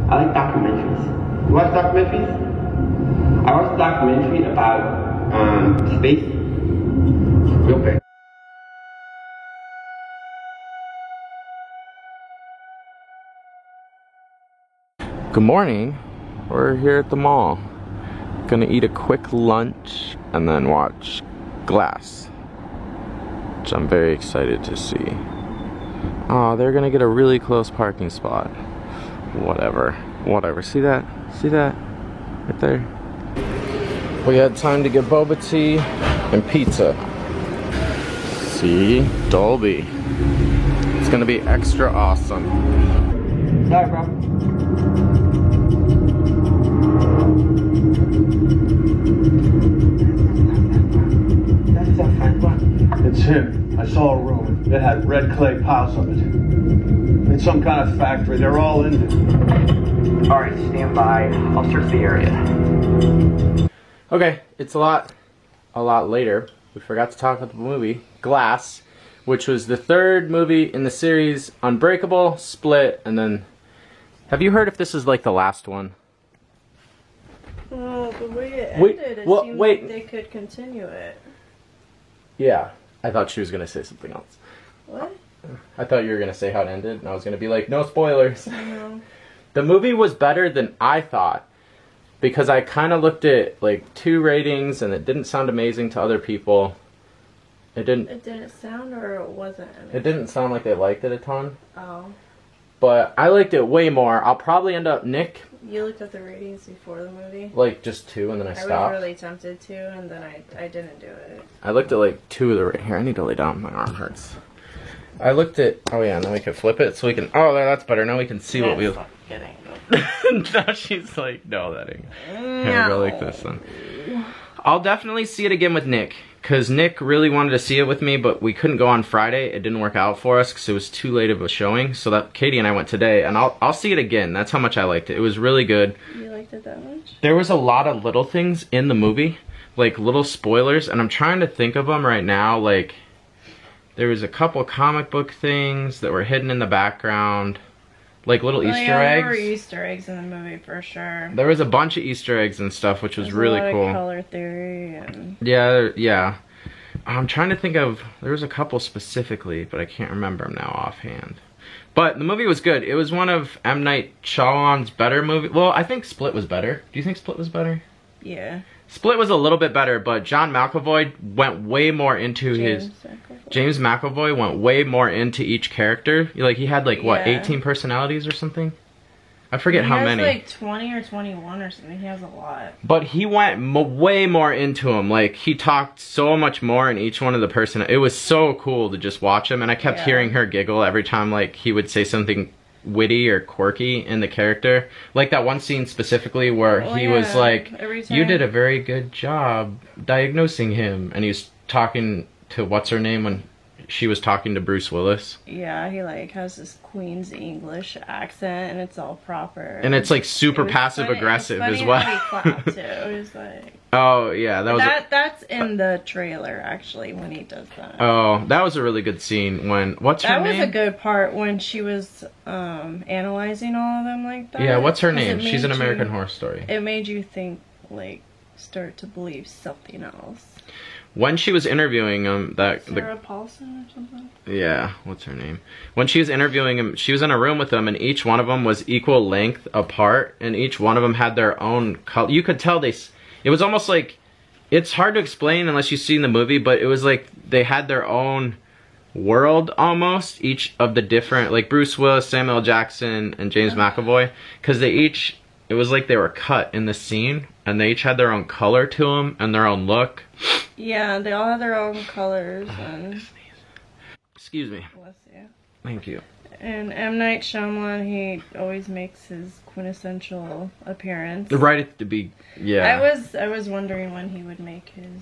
I like documentaries. You watch documentaries? I watched a documentary about space. Real quick. Good morning. We're here at the mall. Gonna eat a quick lunch and then watch Glass, which I'm very excited to see. Oh, they're gonna get a really close parking spot. Whatever. See that? See that? Right there. We had time to get boba tea and pizza. See? Dolby. It's gonna be extra awesome. Sorry, bro. It's him. I saw a room. It had red clay piles of it. It's some kind of factory. They're all in it. Alright, stand by. I'll search the area. Okay, it's a lot later. We forgot to talk about the movie Glass, which was the third movie in the series Unbreakable, Split, and then... Have you heard if this is like the last one? Well, the way it ended, it seemed like they could continue it. Yeah, I thought she was gonna say something else. What? I thought you were gonna say how it ended, and I was gonna be like, no spoilers. No. The movie was better than I thought, because I kind of looked at like 2 ratings, and it didn't sound amazing to other people. It didn't sound, or it wasn't amazing? It didn't sound like they liked it a ton. Oh. But I liked it way more. I'll probably end up, Nick. You looked at the ratings before the movie? Like just 2, and then I stopped. I was really tempted to, and then I didn't do it. I looked at like 2 of the here. I need to lay down. My arm hurts. I looked at. Oh yeah, and then we can flip it so we can. Oh, that's better. Now we can see what we. Now she's like, no, that ain't. Here, go like this then. I'll definitely see it again with Nick, because Nick really wanted to see it with me, but we couldn't go on Friday. It didn't work out for us because it was too late of a showing. So that Katie and I went today, and I'll see it again. That's how much I liked it. It was really good. You liked it that much? There was a lot of little things in the movie, like little spoilers, and I'm trying to think of them right now. Like, there was a couple comic book things that were hidden in the background. Like little Easter eggs. There were Easter eggs in the movie for sure. There was a bunch of Easter eggs and stuff, which was really cool. A lot of color theory and... Yeah. I'm trying to think of... There was a couple specifically, but I can't remember them now offhand. But the movie was good. It was one of M. Night Shyamalan's better movies. Well, I think Split was better. Do you think Split was better? Yeah. Split was a little bit better, but John McAvoy went way more into James McAvoy went way more into each character. Like, he had like, what, 18 personalities or something? I forget how many. He has like 20 or 21 or something. He has a lot. But he went way more into them. Like, he talked so much more in each one of the It was so cool to just watch him, and I kept hearing her giggle every time, like, he would say something witty or quirky in the character. Like that one scene specifically where he was like, you did a very good job diagnosing him, and he was talking to what's her name when she was talking to Bruce Willis. Yeah, he like has this Queen's English accent, and it's all proper. And it's like super passive aggressive as well. He clapped too. It was like, oh yeah, that's in the trailer actually when he does that. Oh, that was a really good scene when what's her name? That was a good part when she was analyzing all of them like that. Yeah, what's her name? She's an American Horror Story. It made you think, like, start to believe something else. When she was interviewing him, Sarah Paulson or something? Yeah, what's her name? When she was interviewing him, she was in a room with them, and each one of them was equal length apart, and each one of them had their own color. You could tell it was almost like, it's hard to explain unless you've seen the movie, but it was like they had their own world almost, each of the different, like Bruce Willis, Samuel Jackson, and James McAvoy, because it was like they were cut in the scene, and they each had their own color to them and their own look. Yeah, they all have their own colors and... Excuse me. Bless you. Thank you. And M. Night Shyamalan, he always makes his quintessential appearance. Right at the yeah. I was wondering when he would make his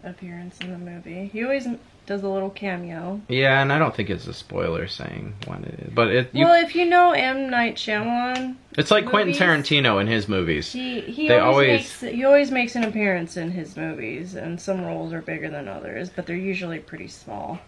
appearance in the movie. He always does a little cameo. Yeah, and I don't think it's a spoiler saying when it is, but well, if you know M. Night Shyamalan, it's like Quentin Tarantino in his movies. He always makes an appearance in his movies, and some roles are bigger than others, but they're usually pretty small.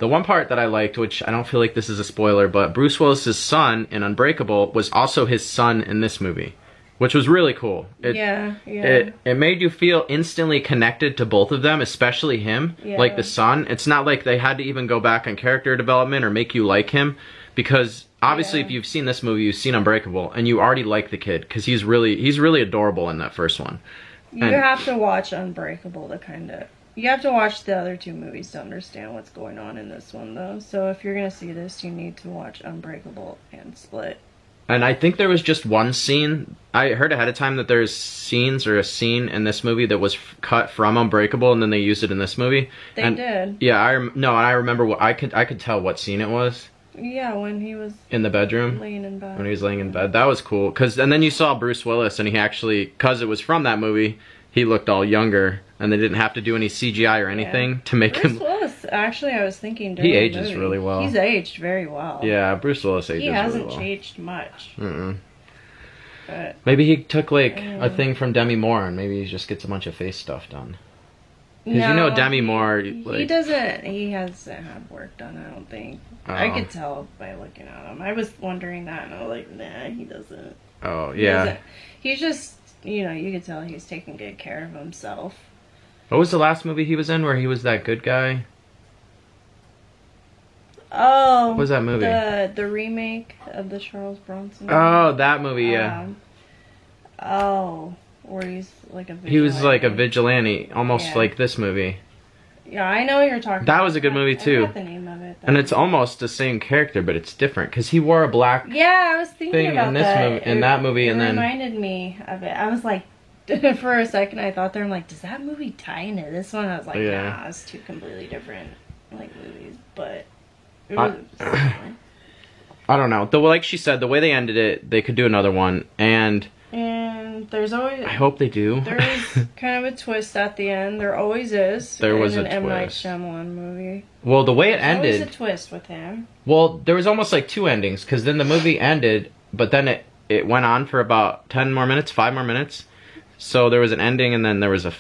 The one part that I liked, which I don't feel like this is a spoiler, but Bruce Willis's son in Unbreakable was also his son in this movie, which was really cool. It made you feel instantly connected to both of them, especially him, like the son. It's not like they had to even go back on character development or make you like him, because obviously if you've seen this movie, you've seen Unbreakable, and you already like the kid, because he's really adorable in that first one. You have to watch Unbreakable to kind of... You have to watch the other two movies to understand what's going on in this one, though. So if you're going to see this, you need to watch Unbreakable and Split. And I think there was just one scene. I heard ahead of time that there's scenes or a scene in this movie that was cut from Unbreakable, and then they used it in this movie. They did. Yeah, I remember what I could tell what scene it was. Yeah, when he was in the bedroom, laying in bed. When he was laying in bed, that was cool. And then you saw Bruce Willis, and he actually, because it was from that movie, he looked all younger, and they didn't have to do any CGI or anything to make him. Bruce Willis, actually, I was thinking during he the ages movie, really well. He's aged very well. Yeah, Bruce Willis ages really well. He hasn't changed much. But maybe he took like a thing from Demi Moore, and maybe he just gets a bunch of face stuff done. Because you know Demi Moore, like, he hasn't had work done, I don't think. I could tell by looking at him. I was wondering that, and I was like, nah, he doesn't. Oh, yeah. He's just, you know, you could tell he's taking good care of himself. What was the last movie he was in where he was that good guy? Oh. What was that movie? The remake of the Charles Bronson movie. Oh, that movie, yeah. Where he's like a vigilante. He was like a vigilante, almost like this movie. Yeah, I know what you're talking about. That was a good movie, too. I forgot the name of it. And it's almost the same character, but it's different, because he wore a black I was thinking about in this that. movie, in that movie, and then... It reminded me of it. I was like, for a second, I thought there, I'm like, does that movie tie into this one? I was like, nah, it's two completely different, like, movies, but... It was I don't know. Like she said, the way they ended it, they could do another one, and there's always... I hope they do. There's kind of a twist at the end. There always is. There was in a an M. Night twist. Shyamalan movie. Well, the way it There's ended... always a twist with him. Well, there was almost like two endings, because then the movie ended, but then it went on for about 10 more minutes, 5 more minutes. So there was an ending, and then there was a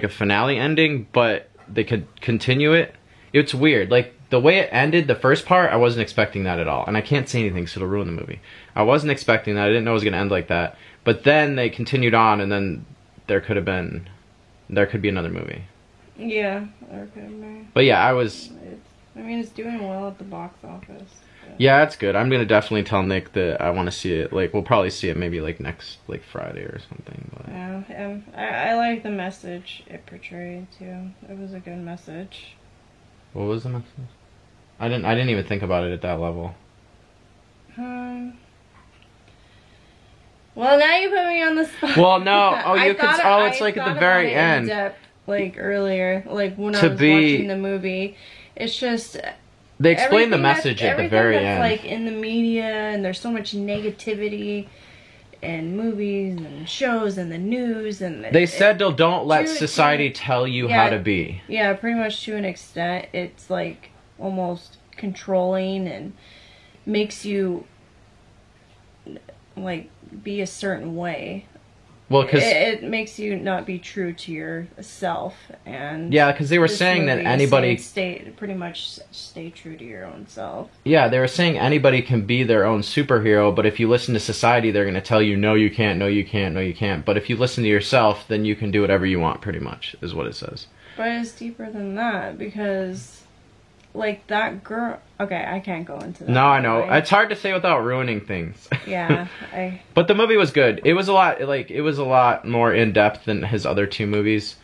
finale ending, but they could continue it. It's weird. Like, the way it ended, the first part, I wasn't expecting that at all. And I can't say anything, so it'll ruin the movie. I wasn't expecting that. I didn't know it was going to end like that. But then they continued on, and then there could be another movie. Yeah, there could be. But yeah, I was... I mean, it's doing well at the box office. But... Yeah, it's good. I'm going to definitely tell Nick that I want to see it. Like, we'll probably see it maybe, like, next, like, Friday or something. But... Yeah, and I like the message it portrayed, too. It was a good message. What was the message? I didn't even think about it at that level. Well, now you put me on the spot. Well, no. Oh, you could. Oh, it's like at the very end. Depth, like earlier, like when I was watching the movie, it's just they explain the message at the very end. Like in the media, and there's so much negativity in movies and shows and the news, and they said don't let society tell you how to be. Yeah, pretty much to an extent. It's like almost controlling and makes you like be a certain way. Well, because it makes you not be true to yourself, and yeah, because they were saying that anybody pretty much stay true to your own self. Yeah, they were saying anybody can be their own superhero, but if you listen to society, they're going to tell you no, you can't, no, you can't, no, you can't. But if you listen to yourself, then you can do whatever you want. Pretty much is what it says. But it's deeper than that, because like that girl. Okay, I can't go into that. No, I know. Right? It's hard to say without ruining things. Yeah, But the movie was good. It was a lot more in depth than his other two movies.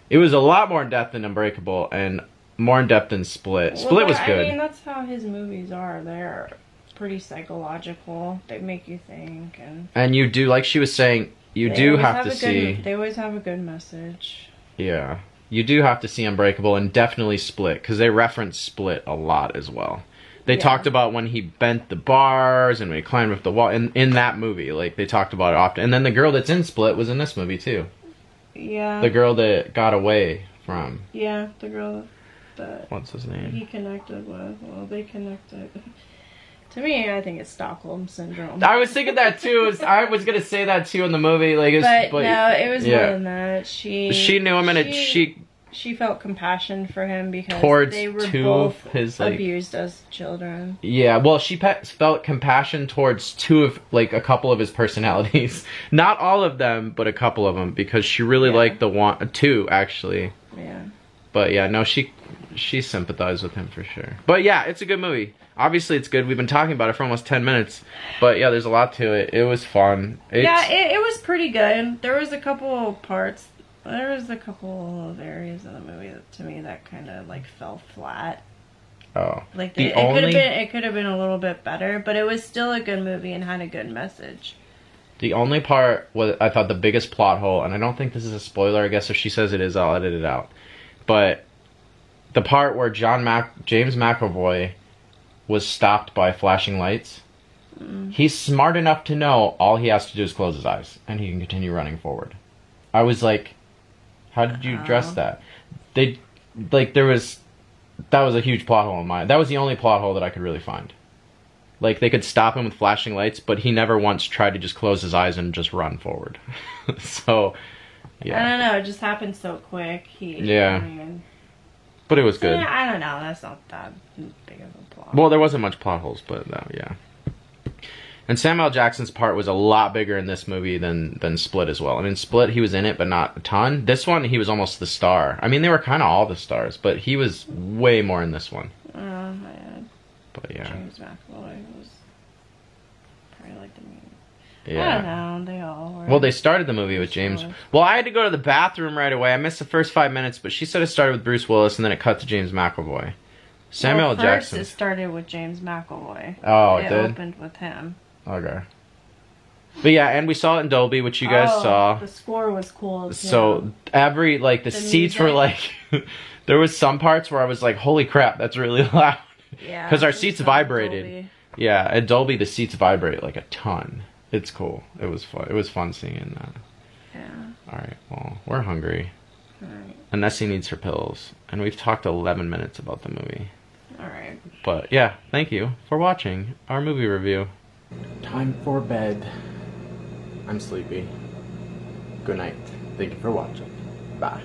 It was a lot more in depth than Unbreakable and more in depth than Split. Split was good. I mean, that's how his movies are. They're pretty psychological. They make you think, and you do, like she was saying, you do have to see. They always have a good message. Yeah. You do have to see Unbreakable and definitely Split, because they reference Split a lot as well. They talked about when he bent the bars and when he climbed up the wall in that movie. Like, they talked about it often. And then the girl that's in Split was in this movie, too. Yeah. The girl that got away from. Yeah, the girl that... What's his name? He connected with. Well, they connected. To me, I think it's Stockholm Syndrome. I was thinking that, too. I was going to say that, too, in the movie. Like, but no, it was more than that. She knew him, and she felt compassion for him because Towards they were two both of his, like, abused as children. Yeah, well, she felt compassion towards two of, like, a couple of his personalities. Not all of them, but a couple of them, because she really liked the two, actually. Yeah. But yeah, no, she sympathized with him for sure. But yeah, it's a good movie. Obviously, it's good. We've been talking about it for almost 10 minutes. But yeah, there's a lot to it. It was fun. Yeah, it was pretty good. There was a couple parts. There was a couple of areas of the movie that, to me, that kind of like fell flat. Oh, Like it could have been a little bit better, but it was still a good movie and had a good message. the only part was, I thought, the biggest plot hole, and I don't think this is a spoiler. I guess if she says it is, I'll edit it out. But the part where James McAvoy was stopped by flashing lights. He's smart enough to know all he has to do is close his eyes, and he can continue running forward. I was like, how did you address that? That was a huge plot hole in mine. That was the only plot hole that I could really find. Like, they could stop him with flashing lights, but he never once tried to just close his eyes and just run forward. So, yeah. I don't know, it just happened so quick. But it was good. Yeah, I don't know, that's not that big of a plot. Well, there wasn't much plot holes, but yeah. And Samuel L. Jackson's part was a lot bigger in this movie than Split as well. I mean, Split, he was in it, but not a ton. This one, he was almost the star. I mean, they were kind of all the stars, but he was way more in this one. Yeah. But yeah. James McAvoy was probably like the main. Yeah. I don't know, they all were. Well, they started the movie with James. Well, I had to go to the bathroom right away. I missed the first 5 minutes, but she said it started with Bruce Willis, and then it cut to James McAvoy. Samuel L. Jackson. First, it started with James McAvoy. Oh, it did? Opened with him. Okay. But yeah, and we saw it in Dolby, which you guys saw. The score was cool too. So the seats were like, there was some parts where I was like, holy crap, that's really loud. Yeah. Because our seats vibrated. Dolby. Yeah, at Dolby the seats vibrate like a ton. It's cool. It was fun. It was fun seeing that. Yeah. Alright, well, we're hungry. Alright. And Nessie needs her pills. And we've talked 11 minutes about the movie. Alright. But yeah, thank you for watching our movie review. Time for bed. I'm sleepy. Good night. Thank you for watching. Bye.